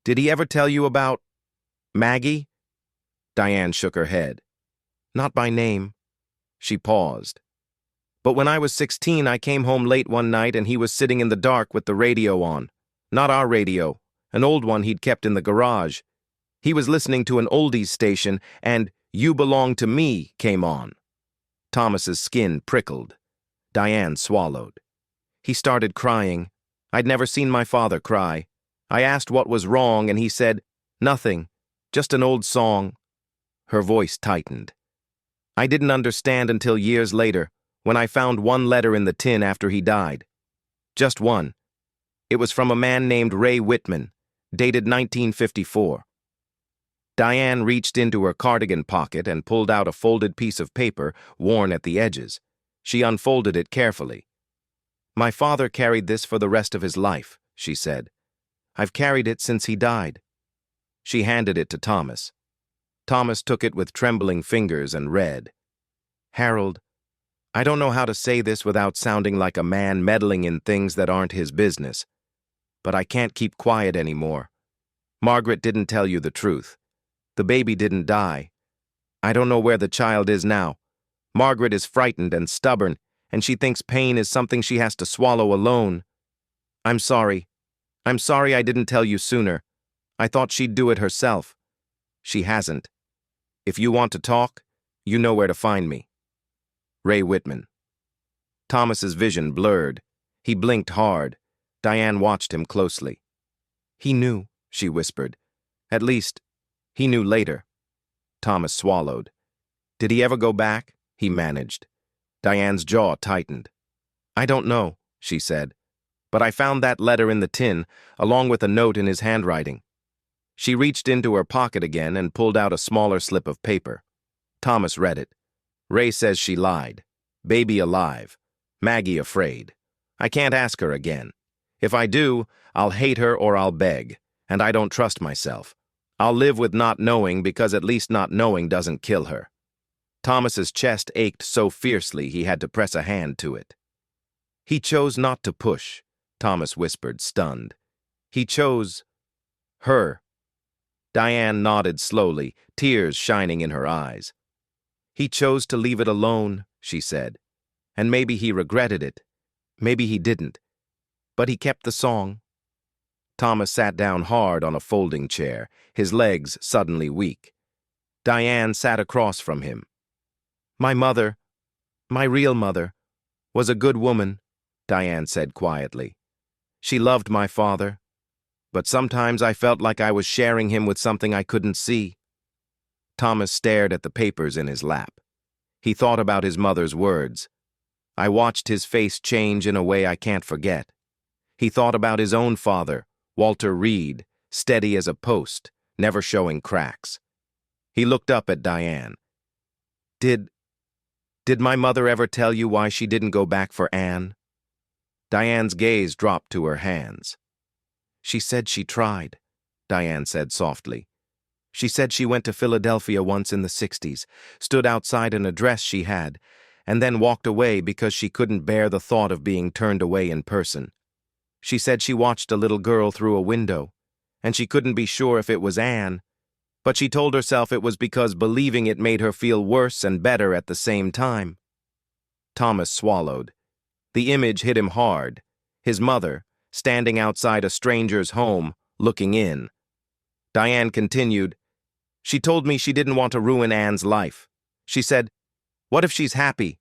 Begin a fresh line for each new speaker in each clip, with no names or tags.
Did he ever tell you about Maggie? Diane shook her head. Not by name. She paused. But when I was 16, I came home late one night and he was sitting in the dark with the radio on. Not our radio, an old one he'd kept in the garage. He was listening to an oldies station and You Belong to Me came on. Thomas's skin prickled. Diane swallowed. He started crying. I'd never seen my father cry. I asked what was wrong and he said, nothing, just an old song. Her voice tightened. I didn't understand until years later, when I found one letter in the tin after he died. Just one. It was from a man named Ray Whitman, dated 1954. Diane reached into her cardigan pocket and pulled out a folded piece of paper worn at the edges. She unfolded it carefully. My father carried this for the rest of his life, she said. I've carried it since he died. She handed it to Thomas. Thomas took it with trembling fingers and read. Harold, I don't know how to say this without sounding like a man meddling in things that aren't his business, but I can't keep quiet anymore. Margaret didn't tell you the truth. The baby didn't die. I don't know where the child is now. Margaret is frightened and stubborn, and she thinks pain is something she has to swallow alone. I'm sorry. I'm sorry I didn't tell you sooner. I thought she'd do it herself. She hasn't. If you want to talk, you know where to find me. Ray Whitman. Thomas's vision blurred. He blinked hard. Diane watched him closely. He knew, she whispered. At least, he knew later. Thomas swallowed. Did he ever go back? He managed. Diane's jaw tightened. I don't know, she said. But I found that letter in the tin, along with a note in his handwriting. She reached into her pocket again and pulled out a smaller slip of paper. Thomas read it. Ray says she lied. Baby alive. Maggie afraid. I can't ask her again. If I do, I'll hate her or I'll beg, and I don't trust myself. I'll live with not knowing because at least not knowing doesn't kill her. Thomas's chest ached so fiercely he had to press a hand to it. He chose not to push, Thomas whispered, stunned. He chose her. Diane nodded slowly, tears shining in her eyes. He chose to leave it alone, she said. And maybe he regretted it. Maybe he didn't. But he kept the song. Thomas sat down hard on a folding chair, his legs suddenly weak. Diane sat across from him. My mother, my real mother, was a good woman, Diane said quietly. She loved my father, but sometimes I felt like I was sharing him with something I couldn't see. Thomas stared at the papers in his lap. He thought about his mother's words. I watched his face change in a way I can't forget. He thought about his own father, Walter Reed, steady as a post, never showing cracks. He looked up at Diane. Did my mother ever tell you why she didn't go back for Anne? Diane's gaze dropped to her hands. She said she tried, Diane said softly. She said she went to Philadelphia once in the 60s, stood outside an address she had, and then walked away because she couldn't bear the thought of being turned away in person. She said she watched a little girl through a window, and she couldn't be sure if it was Anne, but she told herself it was because believing it made her feel worse and better at the same time. Thomas swallowed. The image hit him hard. His mother, standing outside a stranger's home, looking in. Diane continued, She told me she didn't want to ruin Anne's life. She said, what if she's happy?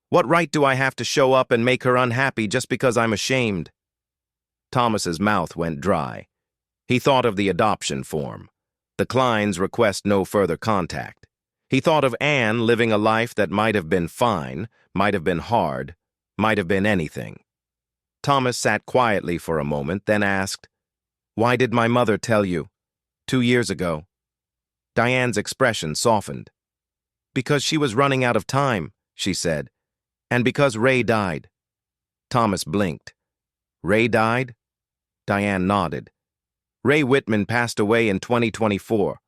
What right do I have to show up and make her unhappy just because I'm ashamed? Thomas's mouth went dry. He thought of the adoption form. The Kleins request no further contact. He thought of Anne living a life that might have been fine, might have been hard, might have been anything. Thomas sat quietly for a moment, then asked, Why did my mother tell you? 2 years ago. Diane's expression softened. Because she was running out of time, she said, and because Ray died. Thomas blinked. Ray died? Diane nodded. Ray Whitman passed away in 2024.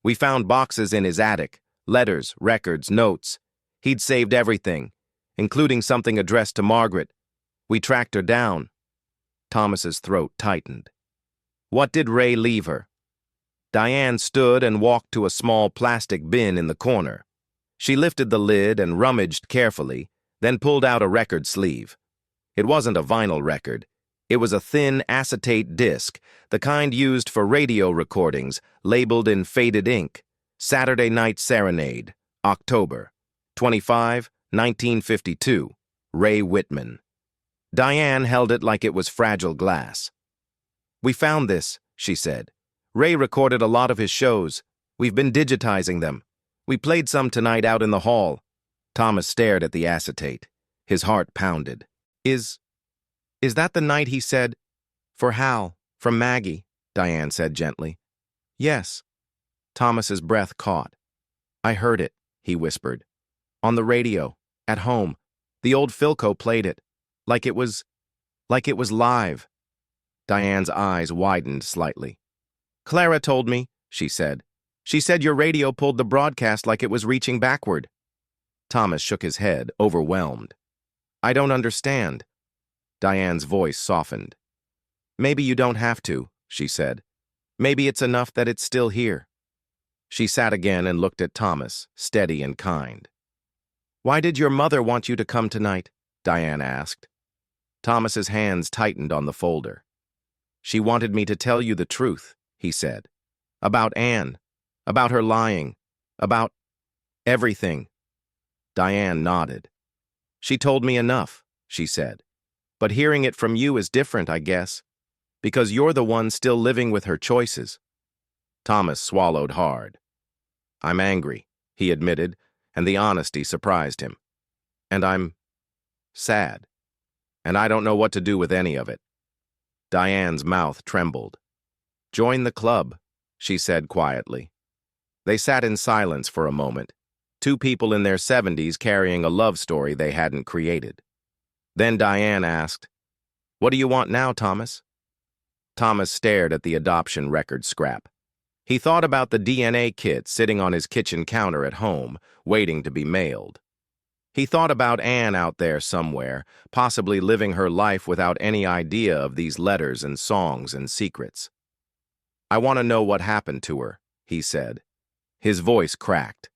We found boxes in his attic, letters, records, notes. He'd saved everything, including something addressed to Margaret. We tracked her down. Thomas's throat tightened. What did Ray leave her? Diane stood and walked to a small plastic bin in the corner. She lifted the lid and rummaged carefully, then pulled out a record sleeve. It wasn't a vinyl record. It was a thin acetate disc, the kind used for radio recordings, labeled in faded ink. Saturday Night Serenade, October 25, 1952. Ray Whitman. Diane held it like it was fragile glass. "We found this," she said. "Ray recorded a lot of his shows. We've been digitizing them. We played some tonight out in the hall." Thomas stared at the acetate. His heart pounded. Is that the night he said, "For Hal, from Maggie," Diane said gently. "Yes." Thomas's breath caught. "I heard it," he whispered. "On the radio, at home. The old Philco played it. Like it was live." Diane's eyes widened slightly. "Clara told me," she said. "She said your radio pulled the broadcast like it was reaching backward." Thomas shook his head, overwhelmed. "I don't understand." Diane's voice softened. "Maybe you don't have to," she said. "Maybe it's enough that it's still here." She sat again and looked at Thomas, steady and kind. "Why did your mother want you to come tonight?" Diane asked. Thomas's hands tightened on the folder. "She wanted me to tell you the truth," he said. "About Anne, about her lying, about everything." Diane nodded. "She told me enough," she said. "But hearing it from you is different, I guess, because you're the one still living with her choices." Thomas swallowed hard. "I'm angry," he admitted, and the honesty surprised him. "And I'm sad. And I don't know what to do with any of it." Diane's mouth trembled. "Join the club," she said quietly. They sat in silence for a moment, two people in their 70s carrying a love story they hadn't created. Then Diane asked, "What do you want now, Thomas?" Thomas stared at the adoption record scrap. He thought about the DNA kit sitting on his kitchen counter at home, waiting to be mailed. He thought about Anne out there somewhere, possibly living her life without any idea of these letters and songs and secrets. "I want to know what happened to her," he said. His voice cracked.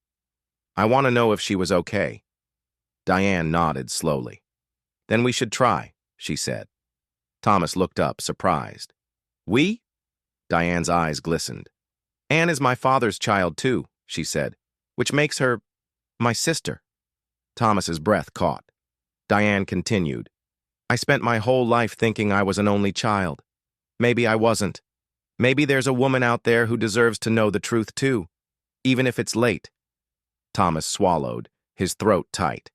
"I want to know if she was okay." Diane nodded slowly. "Then we should try," she said. Thomas looked up, surprised. "We?" Diane's eyes glistened. "Anne is my father's child, too," she said, "which makes her my sister." Thomas's breath caught. Diane continued, "I spent my whole life thinking I was an only child. Maybe I wasn't. Maybe there's a woman out there who deserves to know the truth too, even if it's late." Thomas swallowed, his throat tight.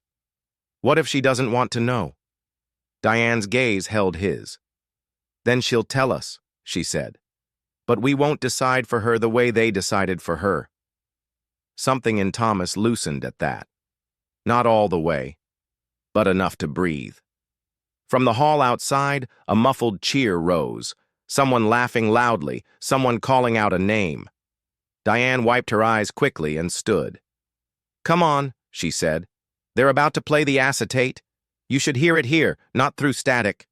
"What if she doesn't want to know?" Diane's gaze held his. "Then she'll tell us," she said. "But we won't decide for her the way they decided for her." Something in Thomas loosened at that. Not all the way, but enough to breathe. From the hall outside, a muffled cheer rose, someone laughing loudly, someone calling out a name. Diane wiped her eyes quickly and stood. "Come on," she said. "They're about to play the acetate. You should hear it here, not through static."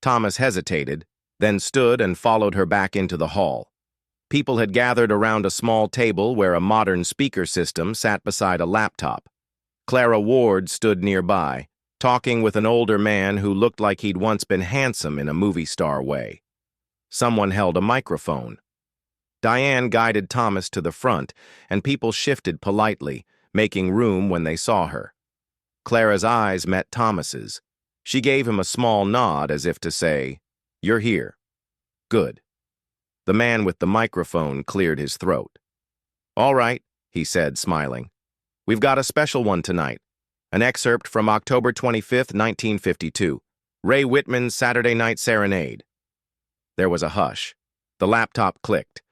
Thomas hesitated, then stood and followed her back into the hall. People had gathered around a small table where a modern speaker system sat beside a laptop. Clara Ward stood nearby, talking with an older man who looked like he'd once been handsome in a movie star way. Someone held a microphone. Diane guided Thomas to the front, and people shifted politely, making room when they saw her. Clara's eyes met Thomas's. She gave him a small nod as if to say, "You're here. Good." The man with the microphone cleared his throat. "All right," he said, smiling. "We've got a special one tonight. An excerpt from October 25th, 1952. Ray Whitman's Saturday Night Serenade." There was a hush. The laptop clicked.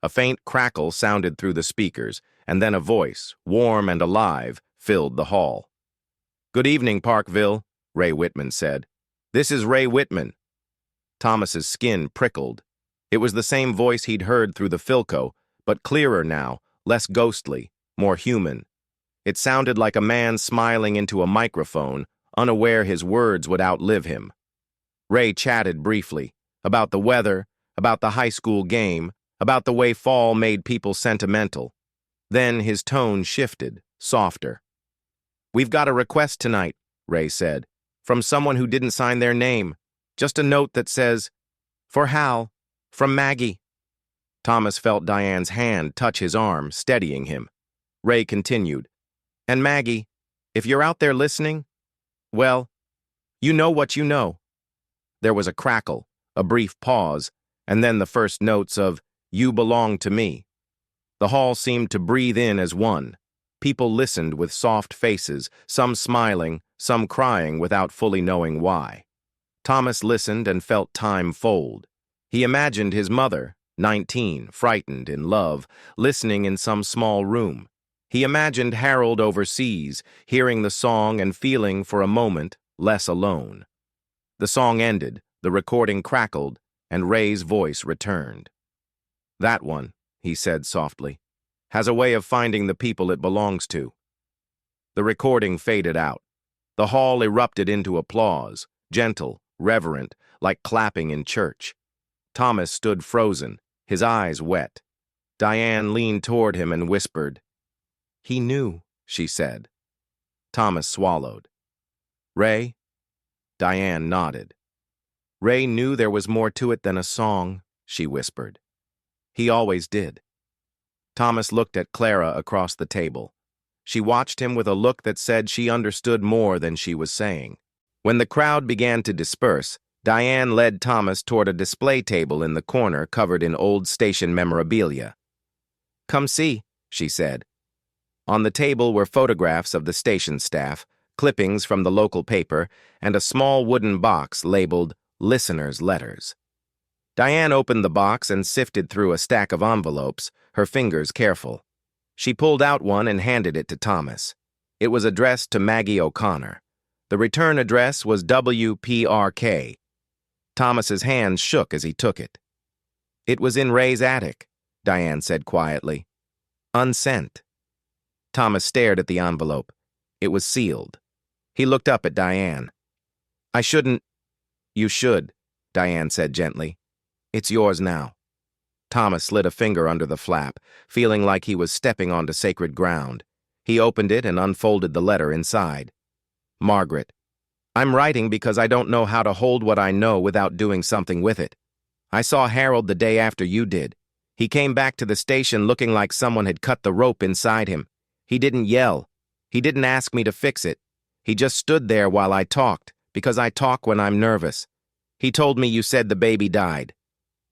A faint crackle sounded through the speakers, and then a voice, warm and alive, filled the hall. "Good evening, Parkville," Ray Whitman said. "This is Ray Whitman." Thomas's skin prickled. It was the same voice he'd heard through the Philco, but clearer now, less ghostly, more human. It sounded like a man smiling into a microphone, unaware his words would outlive him. Ray chatted briefly, about the weather, about the high school game, about the way fall made people sentimental. Then his tone shifted, softer. "We've got a request tonight," Ray said, "from someone who didn't sign their name. Just a note that says, 'For Hal, from Maggie.'" Thomas felt Diane's hand touch his arm, steadying him. Ray continued, "And Maggie, if you're out there listening, well, you know what you know." There was a crackle, a brief pause, and then the first notes of "You Belong to Me." The hall seemed to breathe in as one. People listened with soft faces, some smiling, some crying without fully knowing why. Thomas listened and felt time fold. He imagined his mother, 19, frightened, in love, listening in some small room. He imagined Harold overseas, hearing the song and feeling for a moment less alone. The song ended, the recording crackled, and Ray's voice returned. "That one," he said softly, "has a way of finding the people it belongs to." The recording faded out. The hall erupted into applause, gentle, reverent, like clapping in church. Thomas stood frozen, his eyes wet. Diane leaned toward him and whispered. "He knew," she said. Thomas swallowed. "Ray?" Diane nodded. "Ray knew there was more to it than a song," she whispered. "He always did." Thomas looked at Clara across the table. She watched him with a look that said she understood more than she was saying. When the crowd began to disperse, Diane led Thomas toward a display table in the corner covered in old station memorabilia. "Come see," she said. On the table were photographs of the station staff, clippings from the local paper, and a small wooden box labeled Listener's Letters. Diane opened the box and sifted through a stack of envelopes, her fingers careful. She pulled out one and handed it to Thomas. It was addressed to Maggie O'Connor. The return address was WPRK. Thomas's hands shook as he took it. "It was in Ray's attic," Diane said quietly. "Unsent." Thomas stared at the envelope. It was sealed. He looked up at Diane. "I shouldn't—" "You should," Diane said gently. "It's yours now." Thomas slid a finger under the flap, feeling like he was stepping onto sacred ground. He opened it and unfolded the letter inside. "Margaret, I'm writing because I don't know how to hold what I know without doing something with it. I saw Harold the day after you did. He came back to the station looking like someone had cut the rope inside him. He didn't yell. He didn't ask me to fix it. He just stood there while I talked, because I talk when I'm nervous. He told me you said the baby died.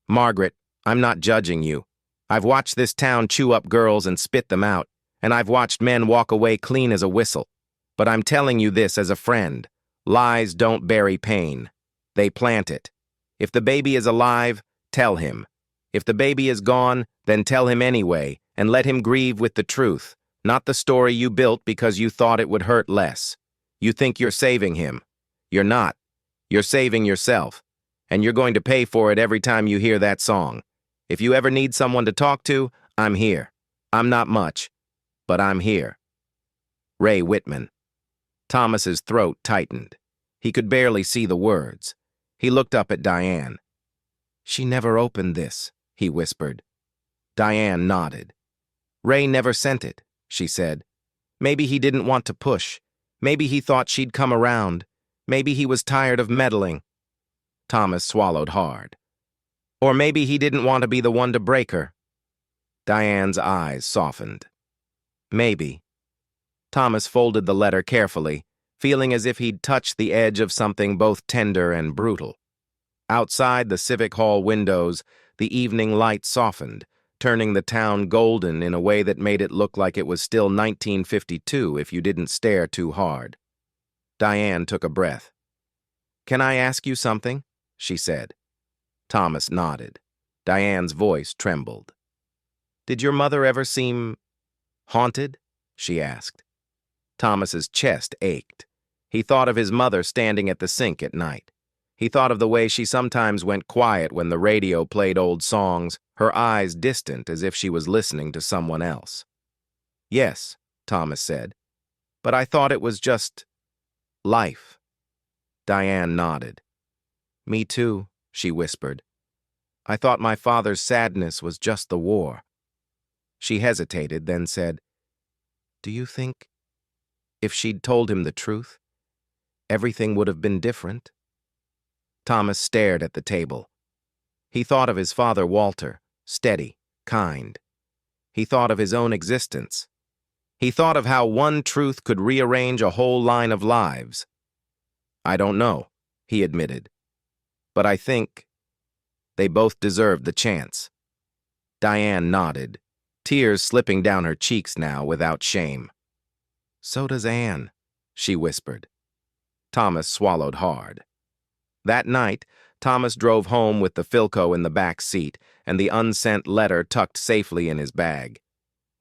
Margaret, I'm not judging you. I've watched this town chew up girls and spit them out, and I've watched men walk away clean as a whistle. But I'm telling you this as a friend. Lies don't bury pain. They plant it. If the baby is alive, tell him. If the baby is gone, then tell him anyway, and let him grieve with the truth, not the story you built because you thought it would hurt less. You think you're saving him. You're not. You're saving yourself. And you're going to pay for it every time you hear that song. If you ever need someone to talk to, I'm here. I'm not much, but I'm here. Ray Whitman. Thomas's throat tightened. He could barely see the words. He looked up at Diane. "She never opened this," he whispered. Diane nodded. "Ray never sent it," she said. "Maybe he didn't want to push. Maybe he thought she'd come around. Maybe he was tired of meddling." Thomas swallowed hard. "Or maybe he didn't want to be the one to break her." Diane's eyes softened. "Maybe." Thomas folded the letter carefully, feeling as if he'd touched the edge of something both tender and brutal. Outside the Civic Hall windows, the evening light softened, turning the town golden in a way that made it look like it was still 1952 if you didn't stare too hard. Diane took a breath. "Can I ask you something?" she said. Thomas nodded. Diane's voice trembled. "Did your mother ever seem haunted?" she asked. Thomas's chest ached. He thought of his mother standing at the sink at night. He thought of the way she sometimes went quiet when the radio played old songs, her eyes distant as if she was listening to someone else. "Yes," Thomas said, "but I thought it was just life." Diane nodded. "Me too," she whispered. I thought my father's sadness was just the war. She hesitated, then said, Do you think if she'd told him the truth, everything would have been different? Thomas stared at the table. He thought of his father Walter, steady, kind. He thought of his own existence. He thought of how one truth could rearrange a whole line of lives. I don't know, he admitted. But I think they both deserved the chance. Diane nodded, tears slipping down her cheeks now without shame. So does Anne, she whispered. Thomas swallowed hard. That night, Thomas drove home with the Philco in the back seat and the unsent letter tucked safely in his bag.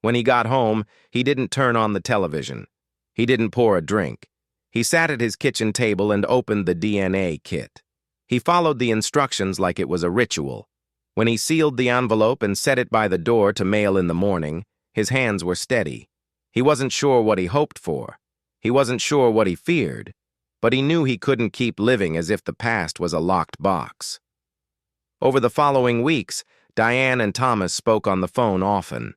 When he got home, he didn't turn on the television. He didn't pour a drink. He sat at his kitchen table and opened the DNA kit. He followed the instructions like it was a ritual. When he sealed the envelope and set it by the door to mail in the morning, his hands were steady. He wasn't sure what he hoped for. He wasn't sure what he feared. But he knew he couldn't keep living as if the past was a locked box. Over the following weeks, Diane and Thomas spoke on the phone often.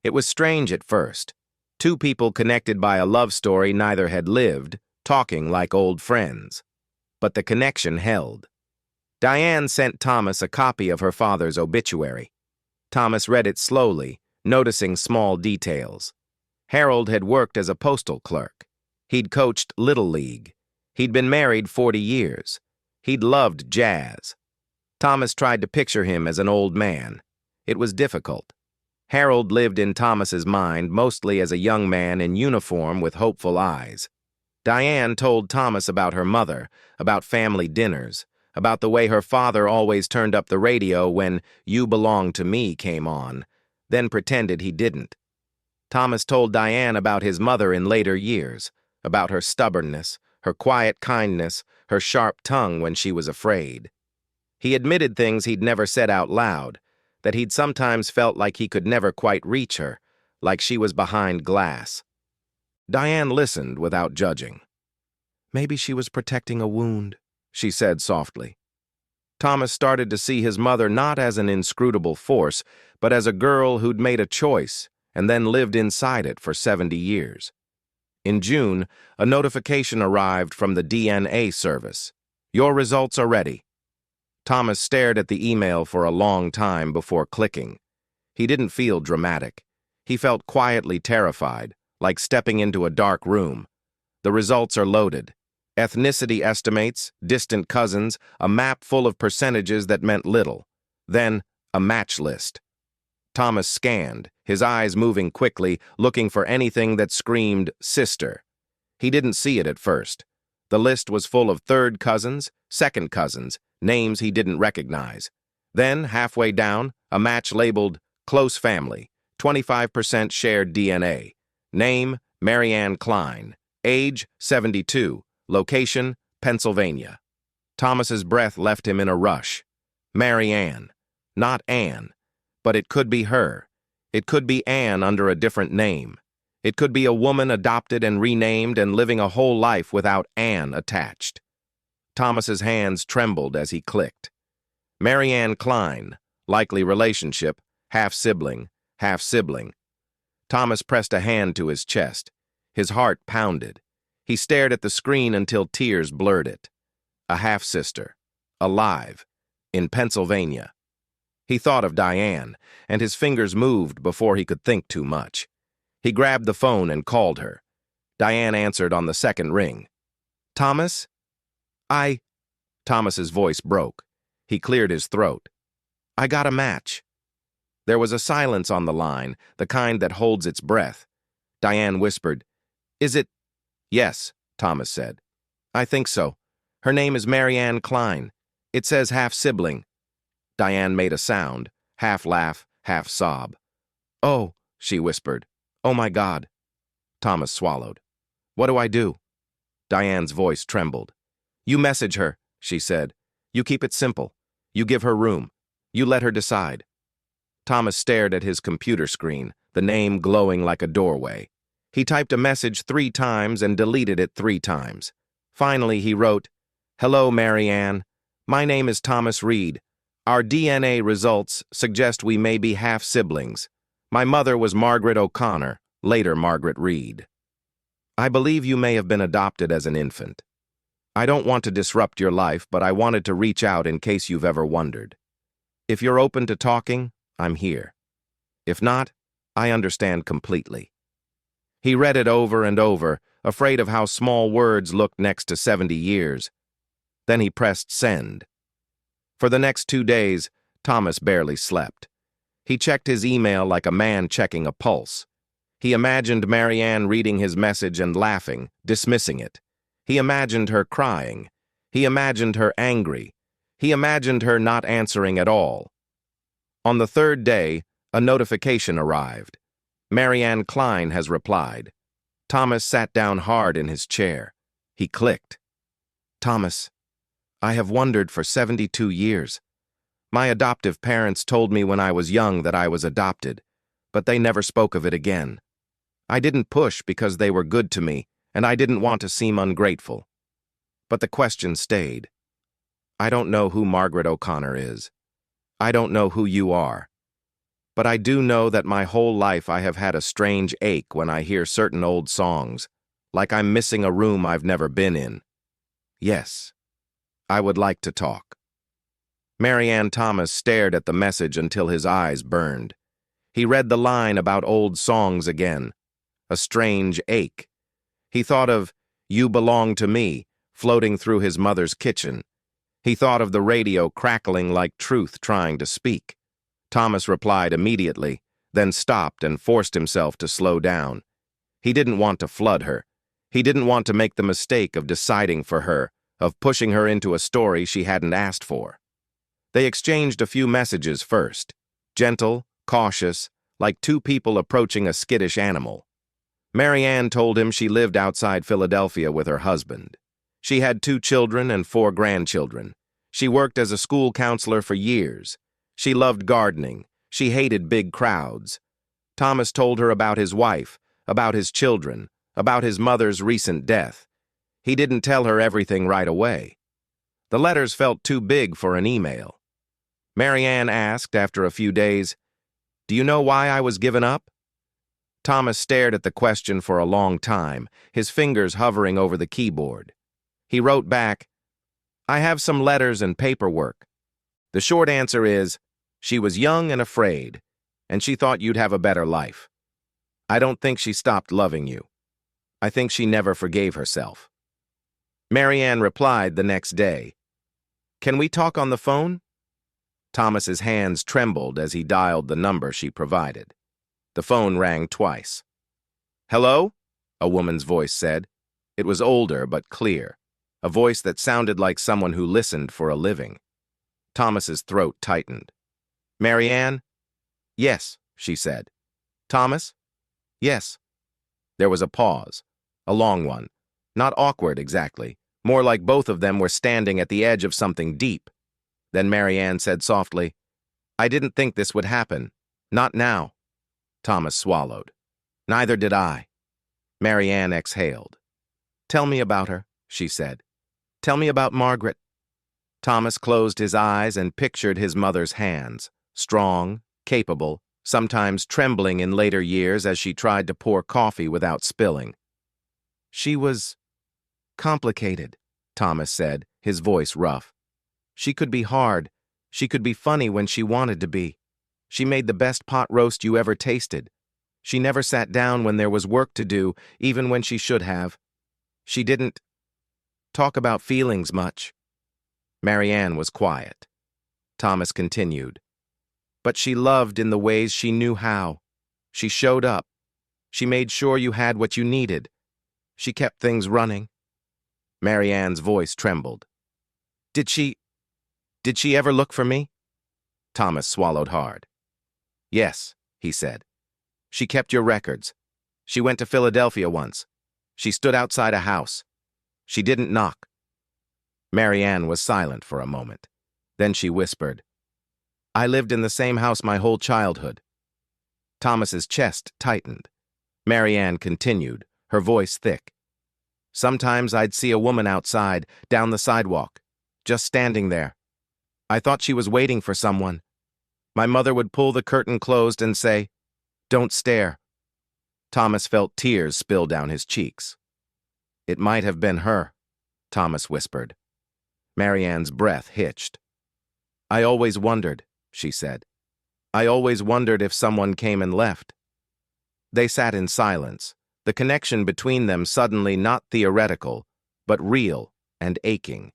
It was strange at first. Two people connected by a love story neither had lived, talking like old friends. But the connection held. Diane sent Thomas a copy of her father's obituary. Thomas read it slowly, noticing small details. Harold had worked as a postal clerk. He'd coached Little League. He'd been married 40 years. He'd loved jazz. Thomas tried to picture him as an old man. It was difficult. Harold lived in Thomas's mind mostly as a young man in uniform with hopeful eyes. Diane told Thomas about her mother, about family dinners, about the way her father always turned up the radio when You Belong to Me came on, then pretended he didn't. Thomas told Diane about his mother in later years, about her stubbornness, her quiet kindness, her sharp tongue when she was afraid. He admitted things he'd never said out loud, that he'd sometimes felt like he could never quite reach her, like she was behind glass. Diane listened without judging. Maybe she was protecting a wound, she said softly. Thomas started to see his mother not as an inscrutable force, but as a girl who'd made a choice and then lived inside it for 70 years. In June, a notification arrived from the DNA service. Your results are ready. Thomas stared at the email for a long time before clicking. He didn't feel dramatic. He felt quietly terrified, like stepping into a dark room. The results are loaded. Ethnicity estimates, distant cousins, a map full of percentages that meant little. Then, a match list. Thomas scanned, his eyes moving quickly, looking for anything that screamed sister. He didn't see it at first. The list was full of third cousins, second cousins, names he didn't recognize. Then, halfway down, a match labeled close family, 25% shared DNA. Name, Marianne Klein. Age, 72. Location, Pennsylvania. Thomas's breath left him in a rush. Marianne. Not Anne. But it could be her. It could be Anne under a different name. It could be a woman adopted and renamed and living a whole life without Anne attached. Thomas's hands trembled as he clicked. Marianne Klein, likely relationship, half-sibling, half-sibling. Thomas pressed a hand to his chest. His heart pounded. He stared at the screen until tears blurred it. A half-sister. Alive. In Pennsylvania. He thought of Diane, and his fingers moved before he could think too much. He grabbed the phone and called her. Diane answered on the second ring. Thomas? Thomas's voice broke. He cleared his throat. I got a match. There was a silence on the line, the kind that holds its breath. Diane whispered, Is it? Yes, Thomas said. I think so. Her name is Marianne Klein. It says half-sibling. Diane made a sound, half laugh, half sob. Oh, she whispered. Oh my God. Thomas swallowed. What do I do? Diane's voice trembled. You message her, she said. You keep it simple. You give her room. You let her decide. Thomas stared at his computer screen, the name glowing like a doorway. He typed a message 3 times and deleted it 3 times. Finally, he wrote, Hello, Marianne. My name is Thomas Reed. Our DNA results suggest we may be half-siblings. My mother was Margaret O'Connor, later Margaret Reed. I believe you may have been adopted as an infant. I don't want to disrupt your life, but I wanted to reach out in case you've ever wondered. If you're open to talking, I'm here. If not, I understand completely. He read it over and over, afraid of how small words looked next to 70 years. Then he pressed send. For the next 2 days, Thomas barely slept. He checked his email like a man checking a pulse. He imagined Marianne reading his message and laughing, dismissing it. He imagined her crying. He imagined her angry. He imagined her not answering at all. On the 3rd day, a notification arrived. Marianne Klein has replied. Thomas sat down hard in his chair. He clicked. Thomas, I have wondered for 72 years. My adoptive parents told me when I was young that I was adopted, but they never spoke of it again. I didn't push because they were good to me, and I didn't want to seem ungrateful. But the question stayed. I don't know who Margaret O'Connor is. I don't know who you are. But I do know that my whole life I have had a strange ache when I hear certain old songs, like I'm missing a room I've never been in. Yes, I would like to talk. Marianne Thomas stared at the message until his eyes burned. He read the line about old songs again. A strange ache. He thought of You Belong to Me floating through his mother's kitchen. He thought of the radio crackling like truth trying to speak. Thomas replied immediately, then stopped and forced himself to slow down. He didn't want to flood her. He didn't want to make the mistake of deciding for her, of pushing her into a story she hadn't asked for. They exchanged a few messages first, gentle, cautious, like two people approaching a skittish animal. Marianne told him she lived outside Philadelphia with her husband. She had 2 children and 4 grandchildren. She worked as a school counselor for years. She loved gardening. She hated big crowds. Thomas told her about his wife, about his children, about his mother's recent death. He didn't tell her everything right away. The letters felt too big for an email. Marianne asked after a few days, "Do you know why I was given up?" Thomas stared at the question for a long time, his fingers hovering over the keyboard. He wrote back, "I have some letters and paperwork. The short answer is, she was young and afraid, and she thought you'd have a better life. I don't think she stopped loving you. I think she never forgave herself." Marianne replied the next day, "Can we talk on the phone?" Thomas's hands trembled as he dialed the number she provided. The phone rang twice. "Hello?" a woman's voice said. It was older but clear, a voice that sounded like someone who listened for a living. Thomas's throat tightened. "Marianne?" "Yes," she said. "Thomas?" "Yes." There was a pause, a long one, not awkward exactly, more like both of them were standing at the edge of something deep. Then Marianne said softly, "I didn't think this would happen. Not now." Thomas swallowed. "Neither did I." Marianne exhaled. "Tell me about her," she said. "Tell me about Margaret." Thomas closed his eyes and pictured his mother's hands, strong, capable, sometimes trembling in later years as she tried to pour coffee without spilling. "She was complicated," Thomas said, his voice rough. "She could be hard. She could be funny when she wanted to be. She made the best pot roast you ever tasted. She never sat down when there was work to do, even when she should have. She didn't talk about feelings much." Marianne was quiet. Thomas continued. "But she loved in the ways she knew how. She showed up. She made sure you had what you needed. She kept things running." Marianne's voice trembled. Did she ever look for me?" Thomas swallowed hard. "Yes," he said. "She kept your records. She went to Philadelphia once. She stood outside a house. She didn't knock." Marianne was silent for a moment. Then she whispered, "I lived in the same house my whole childhood." Thomas's chest tightened. Marianne continued, her voice thick. "Sometimes I'd see a woman outside, down the sidewalk, just standing there. I thought she was waiting for someone. My mother would pull the curtain closed and say, "Don't stare." Thomas felt tears spill down his cheeks. "It might have been her," Thomas whispered. Marianne's breath hitched. "I always wondered," she said. "I always wondered if someone came and left." They sat in silence, the connection between them suddenly not theoretical, but real and aching.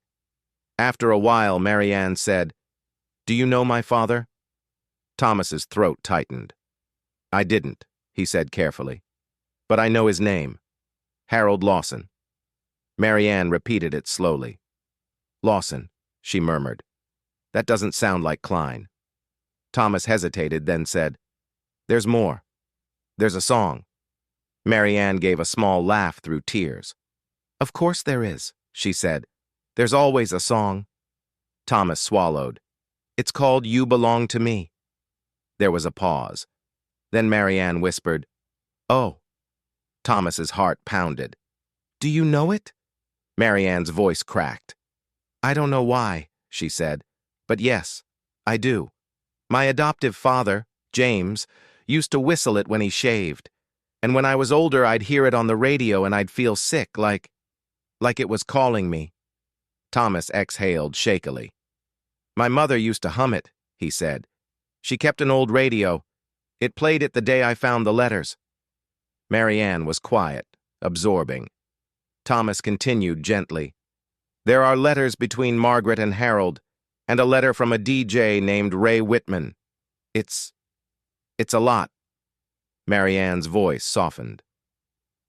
After a while, Marianne said, "Do you know my father?" Thomas's throat tightened. "I didn't," he said carefully. "But I know his name. Harold Lawson." Marianne repeated it slowly. "Lawson," she murmured. "That doesn't sound like Klein." Thomas hesitated, then said, "There's more. There's a song." Marianne gave a small laugh through tears. "Of course there is," she said. "There's always a song." Thomas swallowed. "It's called You Belong to Me." There was a pause. Then Marianne whispered, "Oh." Thomas's heart pounded. "Do you know it?" Marianne's voice cracked. "I don't know why," she said, "but yes, I do. My adoptive father, James, used to whistle it when he shaved, and when I was older I'd hear it on the radio and I'd feel sick, like it was calling me." Thomas exhaled shakily. "My mother used to hum it," he said. "She kept an old radio. It played it the day I found the letters." Marianne was quiet, absorbing. Thomas continued gently. "There are letters between Margaret and Harold, and a letter from a DJ named Ray Whitman. It's a lot." Marianne's voice softened.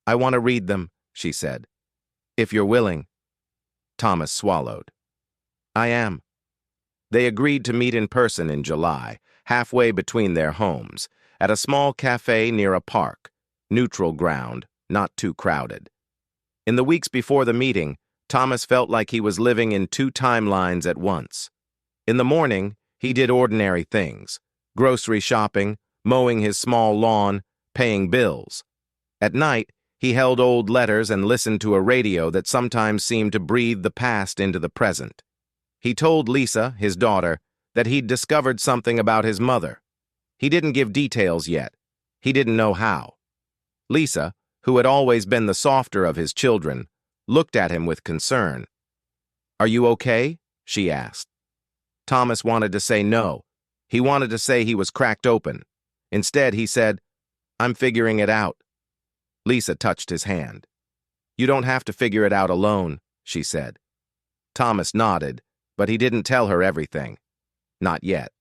"I want to read them," she said. "If you're willing." Thomas swallowed. "I am." They agreed to meet in person in July, halfway between their homes, at a small cafe near a park, neutral ground, not too crowded. In the weeks before the meeting, Thomas felt like he was living in two timelines at once. In the morning, he did ordinary things: grocery shopping, mowing his small lawn, paying bills. At night, he held old letters and listened to a radio that sometimes seemed to breathe the past into the present. He told Lisa, his daughter, that he'd discovered something about his mother. He didn't give details yet. He didn't know how. Lisa, who had always been the softer of his children, looked at him with concern. "Are you okay?" she asked. Thomas wanted to say no. He wanted to say he was cracked open. Instead, he said, "I'm figuring it out." Lisa touched his hand. "You don't have to figure it out alone," she said. Thomas nodded, but he didn't tell her everything. Not yet.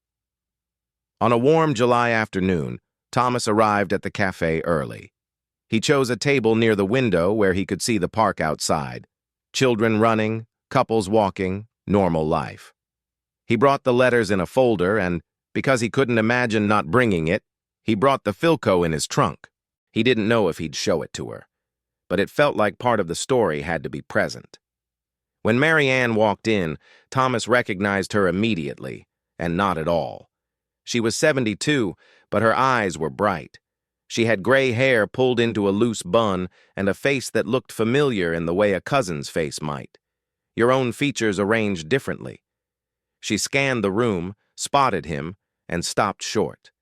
On a warm July afternoon, Thomas arrived at the cafe early. He chose a table near the window where he could see the park outside. Children running, couples walking, normal life. He brought the letters in a folder and, because he couldn't imagine not bringing it, he brought the Philco in his trunk. He didn't know if he'd show it to her, but it felt like part of the story had to be present. When Marianne walked in, Thomas recognized her immediately, and not at all. She was 72, but her eyes were bright. She had gray hair pulled into a loose bun and a face that looked familiar in the way a cousin's face might. Your own features arranged differently. She scanned the room, spotted him, and stopped short.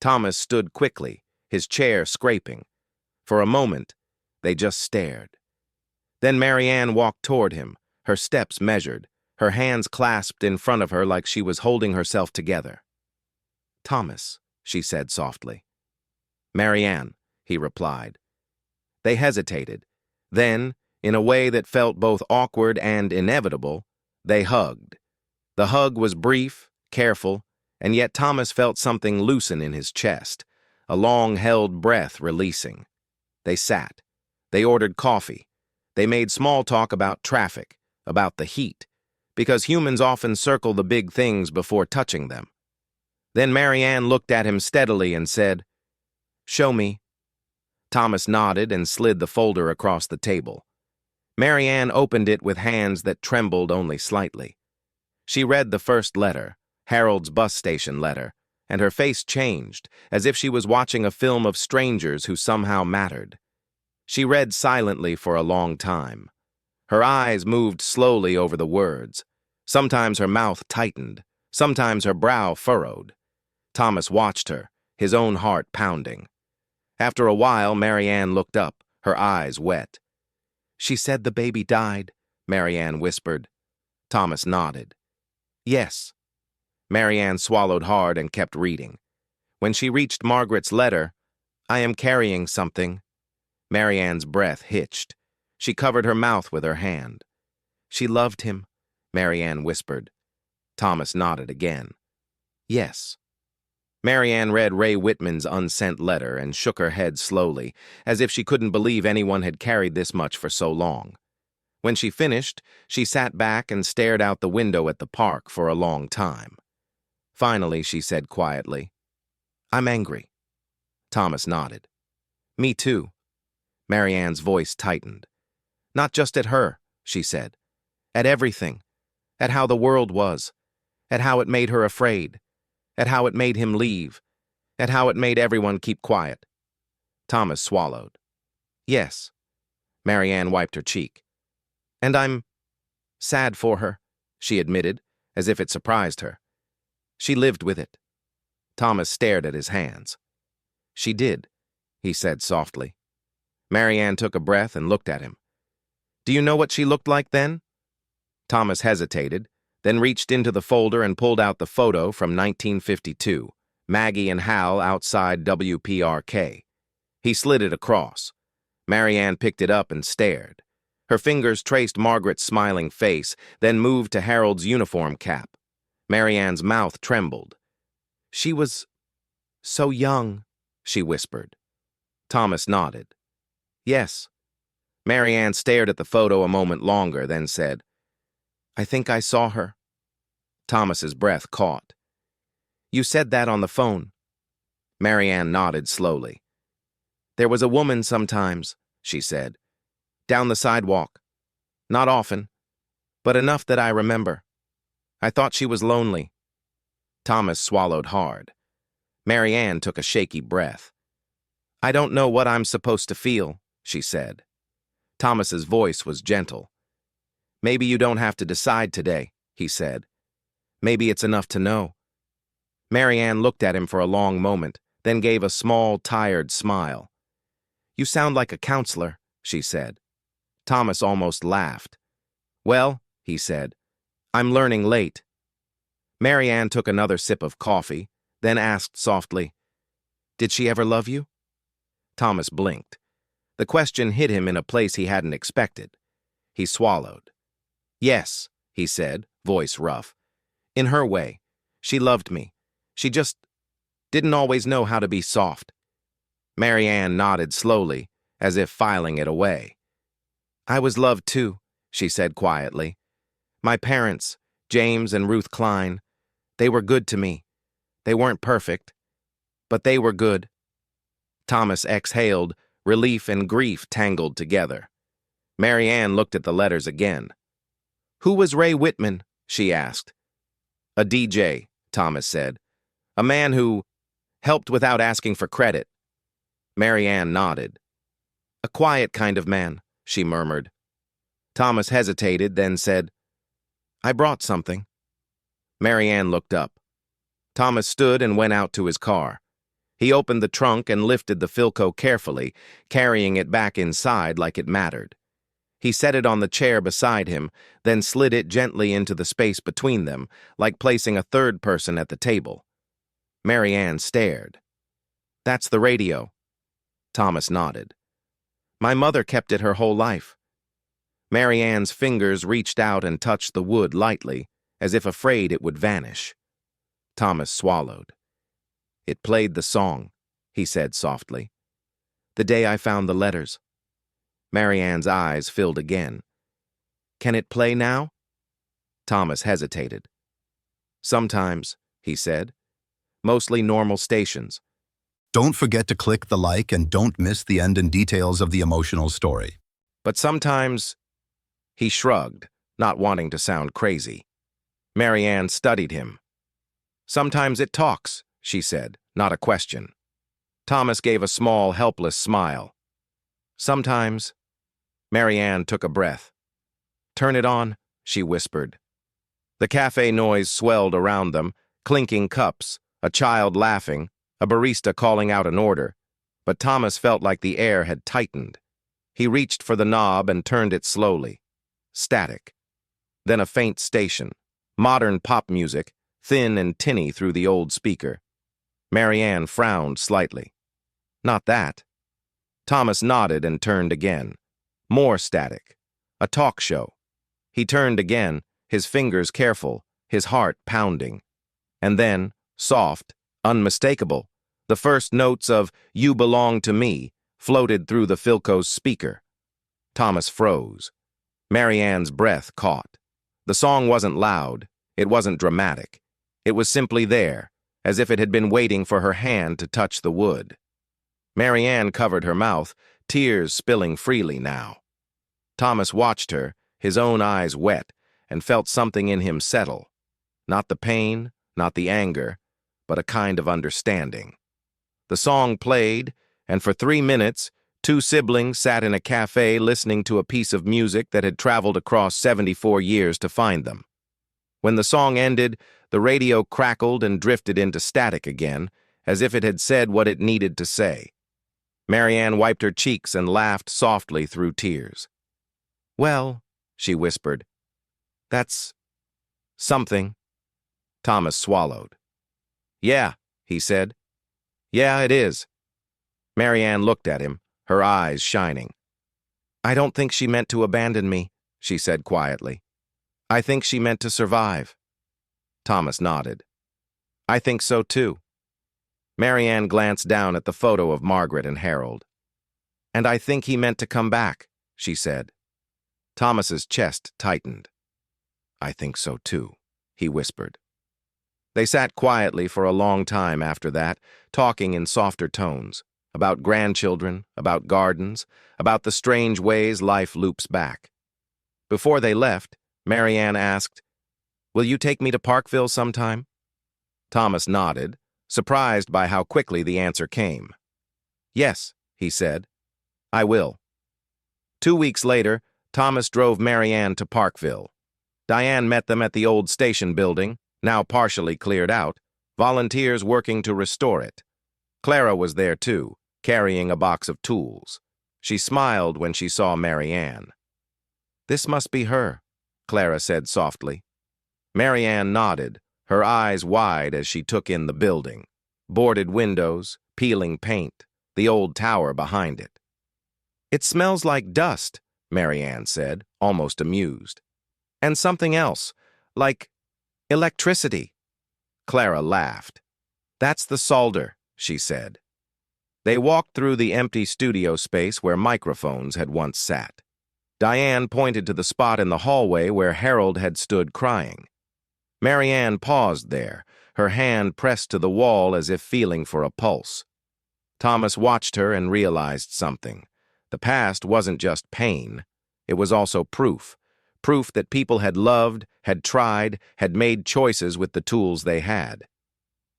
Thomas stood quickly, his chair scraping. For a moment, they just stared. Then Marianne walked toward him, her steps measured, her hands clasped in front of her like she was holding herself together. "Thomas," she said softly. "Marianne," he replied. They hesitated. Then, in a way that felt both awkward and inevitable, they hugged. The hug was brief, careful, and yet Thomas felt something loosen in his chest, a long-held breath releasing. They sat. They ordered coffee. They made small talk about traffic, about the heat, because humans often circle the big things before touching them. Then Marianne looked at him steadily and said, "Show me." Thomas nodded and slid the folder across the table. Marianne opened it with hands that trembled only slightly. She read the first letter, Harold's bus station letter, and her face changed, as if she was watching a film of strangers who somehow mattered. She read silently for a long time. Her eyes moved slowly over the words. Sometimes her mouth tightened, Sometimes her brow furrowed. Thomas watched her, his own heart pounding. After a while, Marianne looked up, her eyes wet. "She said the baby died," Marianne whispered. Thomas nodded. "Yes." Marianne swallowed hard and kept reading. When she reached Margaret's letter, "I am carrying something." Marianne's breath hitched. She covered her mouth with her hand. "She loved him," Marianne whispered. Thomas nodded again. "Yes." Marianne read Ray Whitman's unsent letter and shook her head slowly, as if she couldn't believe anyone had carried this much for so long. When she finished, she sat back and stared out the window at the park for a long time. Finally, she said quietly, "I'm angry." Thomas nodded. "Me too." Marianne's voice tightened. "Not just at her," she said. "At everything. At how the world was. At how it made her afraid. At how it made him leave. At how it made everyone keep quiet." Thomas swallowed. "Yes." Marianne wiped her cheek. "And I'm sad for her," she admitted, as if it surprised her. "She lived with it." Thomas stared at his hands. "She did," he said softly. Marianne took a breath and looked at him. "Do you know what she looked like then?" Thomas hesitated, then reached into the folder and pulled out the photo from 1952, Maggie and Hal outside WPRK. He slid it across. Marianne picked it up and stared. Her fingers traced Margaret's smiling face, then moved to Harold's uniform cap. Marianne's mouth trembled. "She was so young," she whispered. Thomas nodded. "Yes." Marianne stared at the photo a moment longer, then said, "I think I saw her." Thomas's breath caught. "You said that on the phone." Marianne nodded slowly. "There was a woman sometimes," she said. "Down the sidewalk. Not often, but enough that I remember. I thought she was lonely." Thomas swallowed hard. Marianne took a shaky breath. "I don't know what I'm supposed to feel," she said. Thomas's voice was gentle. "Maybe you don't have to decide today," he said. "Maybe it's enough to know." Marianne looked at him for a long moment, then gave a small, tired smile. "You sound like a counselor," she said. Thomas almost laughed. "Well," he said, "I'm learning late." Marianne took another sip of coffee, then asked softly, "Did she ever love you?" Thomas blinked. The question hit him in a place he hadn't expected. He swallowed. "Yes," he said, voice rough. "In her way. She loved me. She just didn't always know how to be soft." Marianne nodded slowly, as if filing it away. "I was loved too," she said quietly. "My parents, James and Ruth Klein, they were good to me. They weren't perfect, but they were good." Thomas exhaled, relief and grief tangled together. Marianne looked at the letters again. "Who was Ray Whitman?" she asked. "A DJ," Thomas said. "A man who helped without asking for credit." Marianne nodded. "A quiet kind of man," she murmured. Thomas hesitated, then said, "I brought something." Marianne looked up. Thomas stood and went out to his car. He opened the trunk and lifted the Philco carefully, carrying it back inside like it mattered. He set it on the chair beside him, then slid it gently into the space between them, like placing a third person at the table. Marianne stared. "That's the radio." Thomas nodded. "My mother kept it her whole life." Marianne's fingers reached out and touched the wood lightly, as if afraid it would vanish. Thomas swallowed. "It played the song," he said softly. "The day I found the letters." Marianne's eyes filled again. "Can it play now?" Thomas hesitated. "Sometimes," he said. "Mostly normal stations."
Don't forget to click the like and don't miss the end and details of the emotional story.
"But sometimes," he shrugged, not wanting to sound crazy. Marianne studied him. "Sometimes it talks," she said, not a question. Thomas gave a small, helpless smile. "Sometimes." Marianne took a breath. "Turn it on," she whispered. The cafe noise swelled around them, clinking cups, a child laughing, a barista calling out an order. But Thomas felt like the air had tightened. He reached for the knob and turned it slowly. Static. Then a faint station. Modern pop music, thin and tinny through the old speaker. Marianne frowned slightly. Not that. Thomas nodded and turned again. More static. A talk show. He turned again, his fingers careful, his heart pounding. And then, soft, unmistakable, the first notes of "You Belong to Me" floated through the Philco's speaker. Thomas froze. Marianne's breath caught. The song wasn't loud. It wasn't dramatic. It was simply there, as if it had been waiting for her hand to touch the wood. Marianne covered her mouth, tears spilling freely now. Thomas watched her, his own eyes wet, and felt something in him settle. Not the pain, not the anger, but a kind of understanding. The song played, and for 3 minutes, two siblings sat in a cafe listening to a piece of music that had traveled across 74 years to find them. When the song ended, the radio crackled and drifted into static again, as if it had said what it needed to say. Marianne wiped her cheeks and laughed softly through tears. "Well," she whispered, "that's something." Thomas swallowed. "Yeah," he said. "Yeah, it is." Marianne looked at him, her eyes shining. "I don't think she meant to abandon me," she said quietly. "I think she meant to survive." Thomas nodded. "I think so too." Marianne glanced down at the photo of Margaret and Harold. "And I think he meant to come back," she said. Thomas's chest tightened. "I think so too," he whispered. They sat quietly for a long time after that, talking in softer tones, about grandchildren, about gardens, about the strange ways life loops back. Before they left, Marianne asked, "Will you take me to Parkville sometime?" Thomas nodded, surprised by how quickly the answer came. "Yes," he said, "I will." 2 weeks later, Thomas drove Marianne to Parkville. Diane met them at the old station building, now partially cleared out, volunteers working to restore it. Clara was there too, carrying a box of tools. She smiled when she saw Marianne. "This must be her," Clara said softly. Marianne nodded, her eyes wide as she took in the building. Boarded windows, peeling paint, the old tower behind it. "It smells like dust," Marianne said, almost amused. "And something else, like electricity." Clara laughed. "That's the solder," she said. They walked through the empty studio space where microphones had once sat. Diane pointed to the spot in the hallway where Harold had stood crying. Marianne paused there, her hand pressed to the wall as if feeling for a pulse. Thomas watched her and realized something. The past wasn't just pain. It was also proof. Proof that people had loved, had tried, had made choices with the tools they had.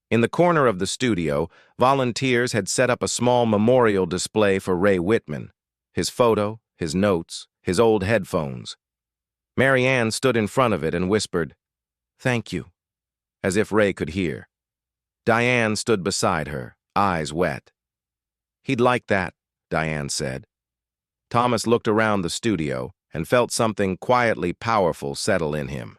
In the corner of the studio, volunteers had set up a small memorial display for Ray Whitman. His photo, his notes, his old headphones. Marianne stood in front of it and whispered, "Thank you," as if Ray could hear. Diane stood beside her, eyes wet. "He'd like that," Diane said. Thomas looked around the studio and felt something quietly powerful settle in him.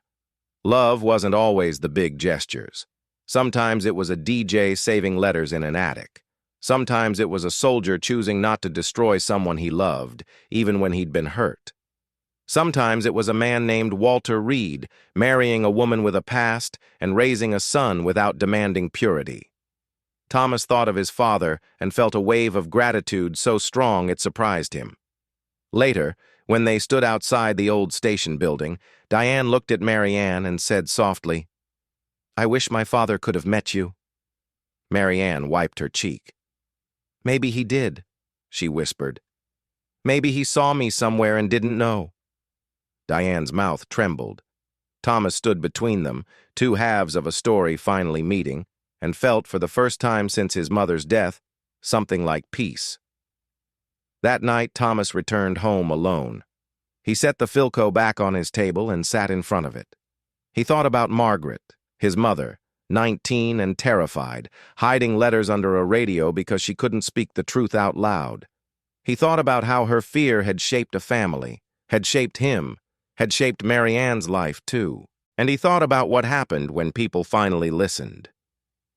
Love wasn't always the big gestures. Sometimes it was a DJ saving letters in an attic. Sometimes it was a soldier choosing not to destroy someone he loved, even when he'd been hurt. Sometimes it was a man named Walter Reed marrying a woman with a past and raising a son without demanding purity. Thomas thought of his father and felt a wave of gratitude so strong it surprised him. Later, when they stood outside the old station building, Diane looked at Marianne and said softly, "I wish my father could have met you." Marianne wiped her cheek. "Maybe he did," she whispered. "Maybe he saw me somewhere and didn't know." Diane's mouth trembled. Thomas stood between them, two halves of a story finally meeting, and felt, for the first time since his mother's death, something like peace. That night, Thomas returned home alone. He set the Philco back on his table and sat in front of it. He thought about Margaret, his mother, 19 and terrified, hiding letters under a radio because she couldn't speak the truth out loud. He thought about how her fear had shaped a family, had shaped him, had shaped Marianne's life too. And he thought about what happened when people finally listened.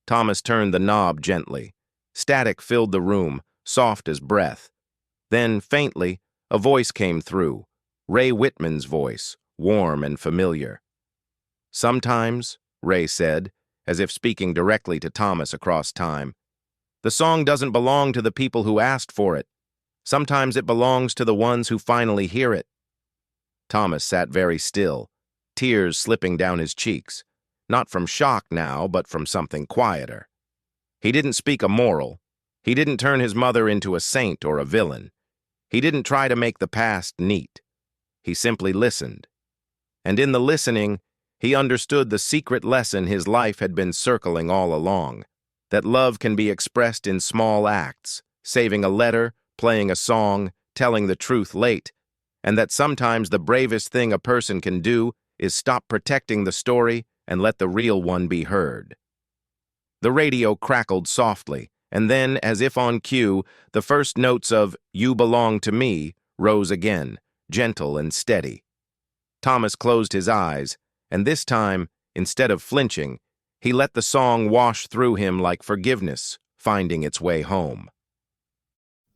Thomas turned the knob gently. Static filled the room, soft as breath. Then, faintly, a voice came through, Ray Whitman's voice, warm and familiar. "Sometimes," Ray said, as if speaking directly to Thomas across time, "the song doesn't belong to the people who asked for it. Sometimes it belongs to the ones who finally hear it." Thomas sat very still, tears slipping down his cheeks, not from shock now, but from something quieter. He didn't speak a moral. He didn't turn his mother into a saint or a villain. He didn't try to make the past neat. He simply listened. And in the listening, he understood the secret lesson his life had been circling all along, that love can be expressed in small acts, saving a letter, playing a song, telling the truth late, and that sometimes the bravest thing a person can do is stop protecting the story and let the real one be heard. The radio crackled softly, and then, as if on cue, the first notes of "You Belong to Me" rose again, gentle and steady. Thomas closed his eyes, and this time, instead of flinching, he let the song wash through him like forgiveness, finding its way home.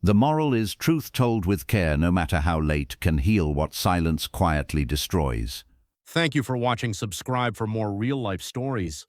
The moral is truth told with care, no matter how late, can heal what silence quietly destroys.
Thank you for watching. Subscribe for more real-life stories.